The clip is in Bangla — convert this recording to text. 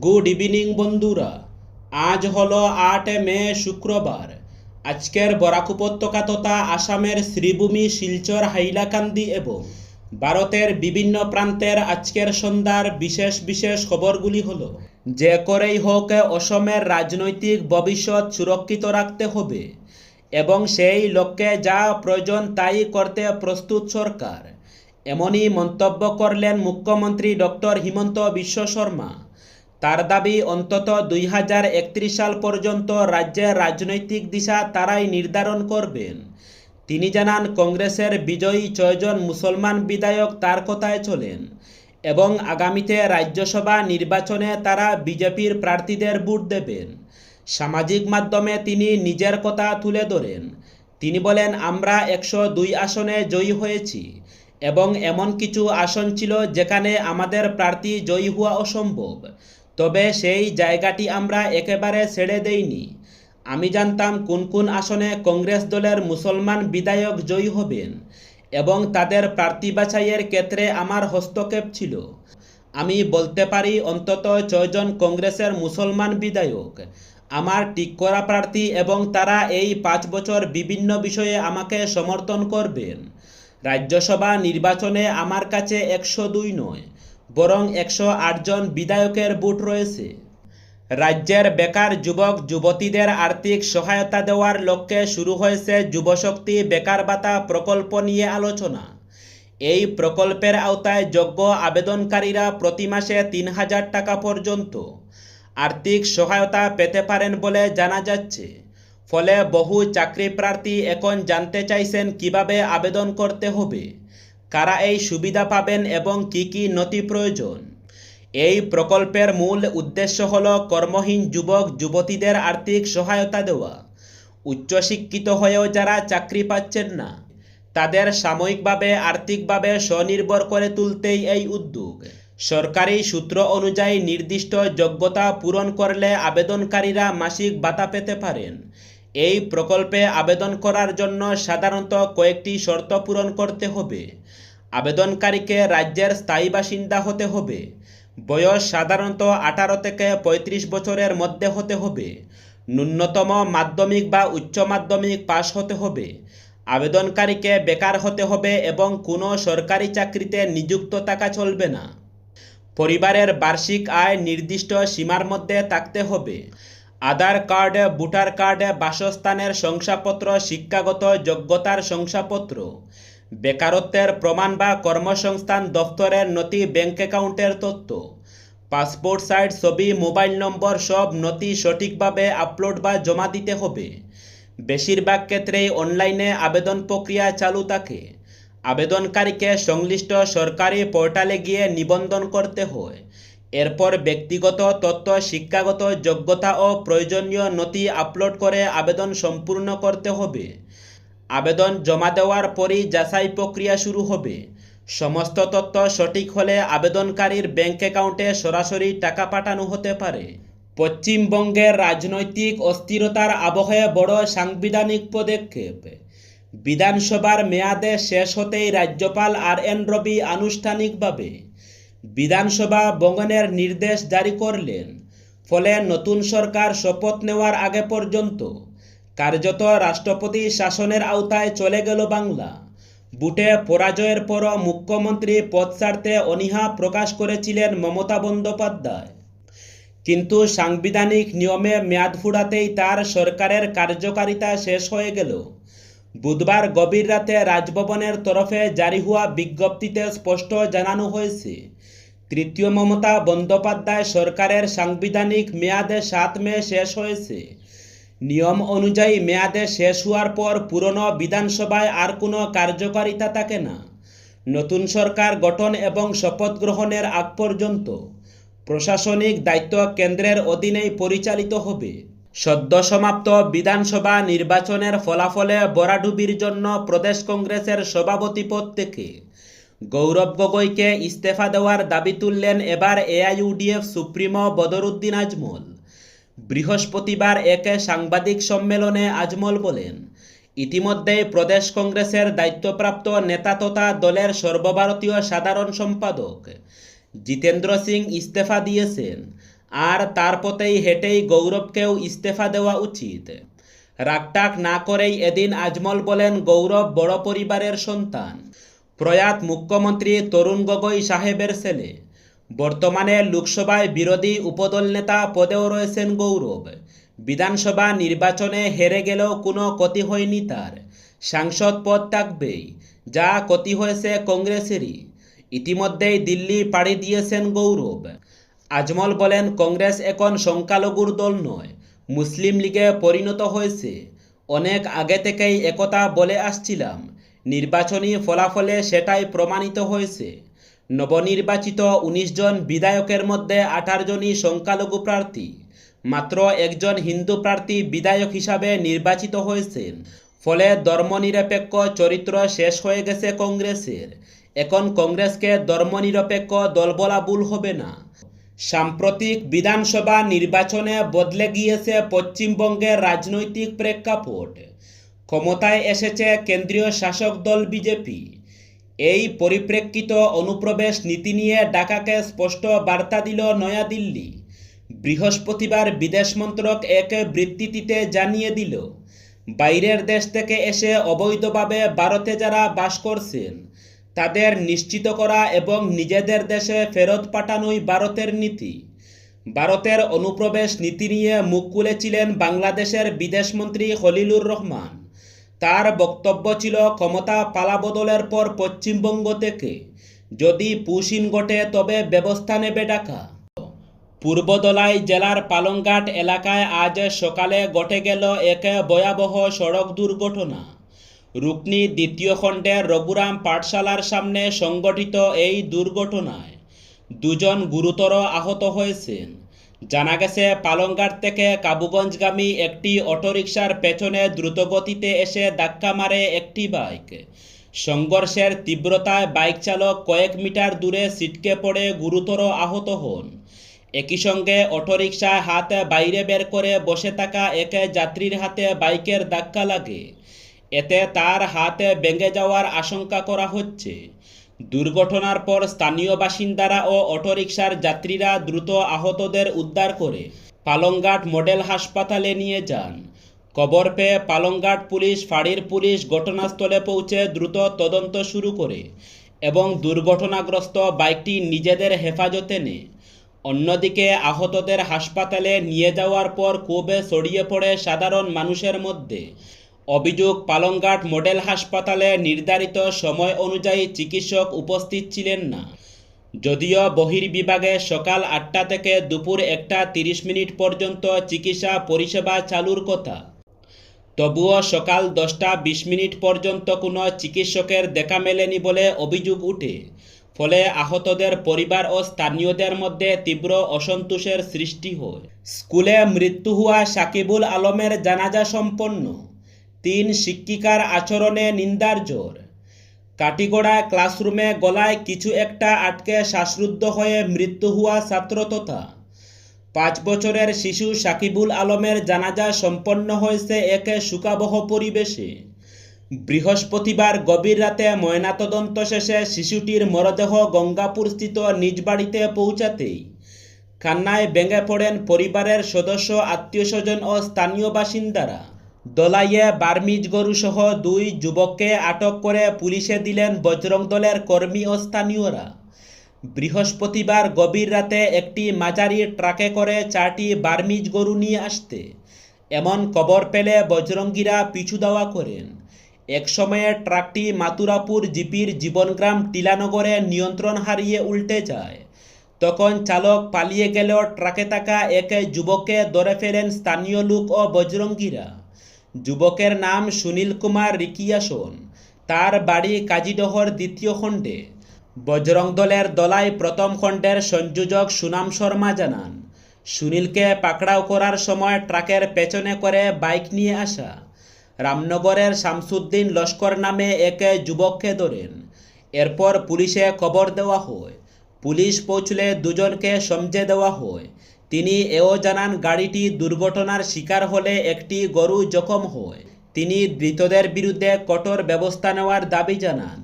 গুড ইভিনিং বন্ধুরা। আজ হলো 8 মে শুক্রবার। আজকের বরাক উপত্যকা তথা আসামের শ্রীভূমি, শিলচর, হাইলাকান্দি এবং ভারতের বিভিন্ন প্রান্তের আজকের সন্ধ্যার বিশেষ বিশেষ খবরগুলি হলো, যে করেই হোক অসমের রাজনৈতিক ভবিষ্যৎ সুরক্ষিত রাখতে হবে এবং সেই লক্ষ্যে যা প্রয়োজন তাই করতে প্রস্তুত সরকার। এমনই মন্তব্য করলেন মুখ্যমন্ত্রী ডক্টর হিমন্ত বিশ্ব শর্মা। তার দাবি, অন্তত 2031 সাল পর্যন্ত রাজ্যের রাজনৈতিক দিশা তারাই নির্ধারণ করবেন। তিনি জানান, কংগ্রেসের বিজয়ী 6 জন মুসলমান বিধায়ক তার কথায় চলেন এবং আগামীতে রাজ্যসভা নির্বাচনে তারা বিজেপির প্রার্থীদের ভোট দেবেন। সামাজিক মাধ্যমে তিনি নিজের কথা তুলে ধরেন। তিনি বলেন, আমরা 102 আসনে জয়ী হয়েছি এবং এমন কিছু আসন ছিল যেখানে আমাদের প্রার্থী জয়ী হওয়া অসম্ভব, তবে সেই জায়গাটি আমরা একেবারে ছেড়ে দেইনি। আমি জানতাম কোন কোন আসনে কংগ্রেস দলের মুসলমান বিধায়ক জয়ী হবেন এবং তাদের প্রার্থী বাছাইয়ের ক্ষেত্রে আমার হস্তক্ষেপ ছিল। আমি বলতে পারি অন্তত 6 জন কংগ্রেসের মুসলমান বিধায়ক আমার ঠিক করা প্রার্থী এবং তারা এই 5 বছর বিভিন্ন বিষয়ে আমাকে সমর্থন করবেন। রাজ্যসভা নির্বাচনে আমার কাছে 102 নয়, বরং 108 জন বিধায়কের ভোট রয়েছে। রাজ্যের বেকার যুবক যুবতীদের আর্থিক সহায়তা দেওয়ার লক্ষ্যে শুরু হয়েছে যুবশক্তি বেকার ভাতা প্রকল্প নিয়ে আলোচনা। এই প্রকল্পের আওতায় যোগ্য আবেদনকারীরা প্রতি মাসে 3000 টাকা পর্যন্ত আর্থিক সহায়তা পেতে পারেন বলে জানা যাচ্ছে। ফলে বহু চাকরি প্রার্থী এখন জানতে চাইছেন কিভাবে আবেদন করতে হবে, কারা এই সুবিধা পাবেন এবং কি কি নথি প্রয়োজন। এই প্রকল্পের মূল উদ্দেশ্য হল কর্মহীন যুবক যুবতীদের আর্থিক সহায়তা দেওয়া। উচ্চশিক্ষিত হয়েও যারা চাকরি পাচ্ছেন না, তাদের সাময়িকভাবে আর্থিকভাবে স্বনির্ভর করে তুলতেই এই উদ্যোগ। সরকারি সূত্র অনুযায়ী নির্দিষ্ট যোগ্যতা পূরণ করলে আবেদনকারীরা মাসিক ভাতা পেতে পারেন। এই প্রকল্পে আবেদন করার জন্য সাধারণত কয়েকটি শর্ত পূরণ করতে হবে। আবেদনকারীকে রাজ্যের স্থায়ী বাসিন্দা হতে হবে। বয়স সাধারণত 18 থেকে 35 বছরের মধ্যে হতে হবে। ন্যূনতম মাধ্যমিক বা উচ্চ মাধ্যমিক পাশ হতে হবে। আবেদনকারীকে বেকার হতে হবে এবং কোনো সরকারি চাকরিতে নিযুক্ত থাকা চলবে না। পরিবারের বার্ষিক আয় নির্দিষ্ট সীমার মধ্যে থাকতে হবে। আধার কার্ড, ভোটার কার্ড, বাসস্থানের শংসাপত্র, শিক্ষাগত যোগ্যতার শংসাপত্র, বেকারত্বের প্রমাণ বা কর্মসংস্থান দফতরের নথি, ব্যাংক অ্যাকাউন্টের তথ্য, পাসপোর্ট সাইজ ছবি, মোবাইল নম্বর, সব নথি সঠিকভাবে আপলোড বা জমা দিতে হবে। বেশিরভাগ ক্ষেত্রেই অনলাইনে আবেদন প্রক্রিয়া চালু থাকে। আবেদনকারীকে সংশ্লিষ্ট সরকারি পোর্টালে গিয়ে নিবন্ধন করতে হয়। এরপর ব্যক্তিগত তথ্য, শিক্ষাগত যোগ্যতা ও প্রয়োজনীয় নথি আপলোড করে আবেদন সম্পূর্ণ করতে হবে। আবেদন জমা দেওয়ার পরই যাচাই প্রক্রিয়া শুরু হবে। সমস্ত তথ্য সঠিক হলে আবেদনকারীর ব্যাংক অ্যাকাউন্টে সরাসরি টাকা পাঠানো হতে পারে। পশ্চিমবঙ্গের রাজনৈতিক অস্থিরতার আবহে বড় সাংবিধানিক পদক্ষেপ। বিধানসভার মেয়াদে শেষ হতেই রাজ্যপাল RN রবি আনুষ্ঠানিকভাবে বিধানসভা ভঙ্গনের নির্দেশ জারি করলেন। ফলে নতুন সরকার শপথ নেওয়ার আগে পর্যন্ত কার্যত রাষ্ট্রপতি শাসনের আওতায় চলে গেল বাংলা। বুটে পরাজয়ের পরও মুখ্যমন্ত্রী পদ ছাড়তে অনীহা প্রকাশ করেছিলেন মমতা বন্দ্যোপাধ্যায়, কিন্তু সাংবিধানিক নিয়মে মেয়াদ ফুরাতেই তার সরকারের কার্যকারিতা শেষ হয়ে গেল। বুধবার গভীর রাতে রাজভবনের তরফে জারি হওয়া বিজ্ঞপ্তিতে স্পষ্ট জানানো হয়েছে, তৃতীয় মমতা বন্দ্যোপাধ্যায় সরকারের সাংবিধানিক মেয়াদে 7 মে শেষ হয়েছে। নিয়ম অনুযায়ী মেয়াদে শেষ হওয়ার পর পুরনো বিধানসভায় আর কোনো কার্যকারিতা থাকে না। নতুন সরকার গঠন এবং শপথ গ্রহণের আগ পর্যন্ত প্রশাসনিক দায়িত্ব কেন্দ্রের অধীনেই পরিচালিত হবে। সদ্য সমাপ্ত বিধানসভা নির্বাচনের ফলাফলে ভরাডুবির জন্য প্রদেশ কংগ্রেসের সভাপতি পদ থেকে গৌরব গগৈকে ইস্তফা দেওয়ার দাবি তুললেন এবার AIUDF সুপ্রিমো বদরুদ্দিন আজমল। বৃহস্পতিবার এক সাংবাদিক সম্মেলনে আজমল বলেন, ইতিমধ্যেই প্রদেশ কংগ্রেসের দায়িত্বপ্রাপ্ত নেতা তথা দলের সর্বভারতীয় সাধারণ সম্পাদক জিতেন্দ্র সিং ইস্তফা দিয়েছেন। আর তার পথেই হেঁটেই গৌরবকেও ইস্তফা দেওয়া উচিত। রাগটাগ না করেই এদিন আজমল বলেন, গৌরব বড় পরিবারের সন্তান, প্রয়াত মুখ্যমন্ত্রী তরুণ গগৈ সাহেবের ছেলে। বর্তমানে লোকসভায় বিরোধী উপদল নেতা পদেও রয়েছেন গৌরব। বিধানসভা নির্বাচনে হেরে গেলেও কোনো ক্ষতি হয়নি তার, সাংসদ পদ থাকবেই, যা ক্ষতি হয়েছে কংগ্রেসেরই। ইতিমধ্যেই দিল্লি পাড়ি দিয়েছেন গৌরব। আজমল বলেন, কংগ্রেস এখন সংখ্যালঘুর দল নয়, মুসলিম লীগে পরিণত হয়েছে। অনেক আগে থেকেই একথা বলে আসছিলাম, নির্বাচনী ফলাফলে সেটাই প্রমাণিত হয়েছে। নবনির্বাচিত ১৯ জন বিধায়কের মধ্যে ১৮ জনই সংখ্যালঘু প্রার্থী, মাত্র একজন হিন্দু প্রার্থী বিধায়ক হিসাবে নির্বাচিত হয়েছেন। ফলে ধর্মনিরপেক্ষ চরিত্র শেষ হয়ে গেছে কংগ্রেসের। এখন কংগ্রেসকে ধর্মনিরপেক্ষ দল বলা ভুল হবে না। সাম্প্রতিক বিধানসভা নির্বাচনে বদলে গিয়েছে পশ্চিমবঙ্গের রাজনৈতিক প্রেক্ষাপট। ক্ষমতায় এসেছে কেন্দ্রীয় শাসক দল বিজেপি। এই পরিপ্রেক্ষিত অনুপ্রবেশ নীতি নিয়ে ঢাকাকে স্পষ্ট বার্তা দিল নয়াদিল্লি। বৃহস্পতিবার বিদেশ মন্ত্রক এক বিবৃতিতে জানিয়ে দিল, বাইরের দেশ থেকে এসে অবৈধভাবে ভারতে যারা বাস করছেন তাদের নিশ্চিত করা এবং নিজেদের দেশে ফেরত পাঠানোই ভারতের নীতি। ভারতের অনুপ্রবেশ নীতি নিয়ে মুখ খুলেছিলেন বাংলাদেশের বিদেশমন্ত্রী খলিলুর রহমান। তার বক্তব্য ছিল, ক্ষমতা পালাবদলের পর পশ্চিমবঙ্গ থেকে যদি পুশিন ঘটে তবে ব্যবস্থা নেবে ঢাকা। পূর্বদলাই জেলার পালংঘাট এলাকায় আজ সকালে ঘটে গেল এক ভয়াবহ সড়ক দুর্ঘটনা। রুকনি দ্বিতীয় খণ্ডের রঘুরাম পাঠশালার সামনে সংঘটিত এই দুর্ঘটনায় 2 জন গুরুতর আহত হয়েছেন। জানা গেছে, পালংঘাট থেকে কাবুগঞ্জগামী একটি অটোরিকশার পেছনে দ্রুতগতিতে এসে ধাক্কা মারে একটি বাইক। সংঘর্ষের তীব্রতায় বাইক চালক কয়েক মিটার দূরে ছিটকে পড়ে গুরুতর আহত হন। একই সঙ্গে অটোরিকশায় হাত বাইরে বের করে বসে থাকা এক যাত্রীর হাতে বাইকের ধাক্কা লাগে। এতে তার হাত ভেঙে যাওয়ার আশঙ্কা করা হচ্ছে। দুর্ঘটনার পর স্থানীয় বাসিন্দারা ও অটোরিকশার যাত্রীরা দ্রুত আহতদের উদ্ধার করে পালংঘাট মডেল হাসপাতালে নিয়ে যান। খবর পেয়ে পালংঘাট পুলিশ ফাঁড়ির পুলিশ ঘটনাস্থলে পৌঁছে দ্রুত তদন্ত শুরু করে এবং দুর্ঘটনাগ্রস্ত বাইকটি নিজেদের হেফাজতে নেয়। অন্যদিকে আহতদের হাসপাতালে নিয়ে যাওয়ার পর ক্ষোভে ছড়িয়ে পড়ে সাধারণ মানুষের মধ্যে। অভিযোগ, পালংঘাট মডেল হাসপাতালে নির্ধারিত সময় অনুযায়ী চিকিৎসক উপস্থিত ছিলেন না। যদিও বহির্বিভাগে সকাল 8টা থেকে দুপুর 1:30 পর্যন্ত চিকিৎসা পরিষেবা চালুর কথা, তবুও সকাল 10:20 পর্যন্ত কোনো চিকিৎসকের দেখা মেলেনি বলে অভিযোগ উঠে। ফলে আহতদের পরিবার ও স্থানীয়দের মধ্যে তীব্র অসন্তোষের সৃষ্টি হয়। স্কুলে মৃত্যু হওয়া সাকিবুল আলমের জানাজা সম্পন্ন। 3 শিক্ষিকার আচরণে নিন্দার ঝড়। কাটিগড়ায় ক্লাসরুমে গলায় কিছু একটা আটকে শ্বাসরুদ্ধ হয়ে মৃত্যু হওয়া ছাত্র তথা 5 বছরের শিশু সাকিবুল আলমের জানাজা সম্পন্ন হয়েছে এক শোকাবহ পরিবেশে। বৃহস্পতিবার গভীর রাতে ময়নাতদন্ত শেষে শিশুটির মরদেহ গঙ্গাপুরস্থিত নিজ বাড়িতে পৌঁছাতেই কান্নায় ভেঙে পড়েন পরিবারের সদস্য, আত্মীয়স্বজন ও স্থানীয় বাসিন্দারা। দলাইয়ে বার্মিজ গরুসহ 2 যুবককে আটক করে পুলিশে দিলেন বজরং দলের কর্মী ও স্থানীয়রা। বৃহস্পতিবার গভীর রাতে একটি মাঝারি ট্রাকে করে 4টি বার্মিজ গরু নিয়ে আসতে এমন খবর পেলে বজরঙ্গীরা পিছু ধাওয়া করেন। একসময়ে ট্রাকটি মাতুরাপুর জিপির জীবনগ্রাম টিলানগরে নিয়ন্ত্রণ হারিয়ে উল্টে যায়। তখন চালক পালিয়ে গেলেও ট্রাকে থাকা এক যুবককে ধরে ফেলেন স্থানীয় লোক ও বজরঙ্গীরা। যুবকের নাম সুনীল কুমার রিকিয়াসন। তার বাড়ি কাজীডহর 2য় খণ্ডে। বজরং দলের দলাই 1ম খণ্ডের সংযোজক সুনাম শর্মা জানান, সুনীলকে পাকড়াও করার সময় ট্রাকের পেছনে করে বাইক নিয়ে আসা রামনগরের শামসুদ্দিন লস্কর নামে এক যুবককে ধরেন। এরপর পুলিশে খবর দেওয়া হয়। পুলিশ পৌঁছলে 2 জনকে সমঝে দেওয়া হয়। তিনি এও জানান, গাড়িটি দুর্ঘটনার শিকার হলে একটি গরু জখম হয়। তিনি ধৃতদের বিরুদ্ধে কঠোর ব্যবস্থা নেওয়ার দাবি জানান।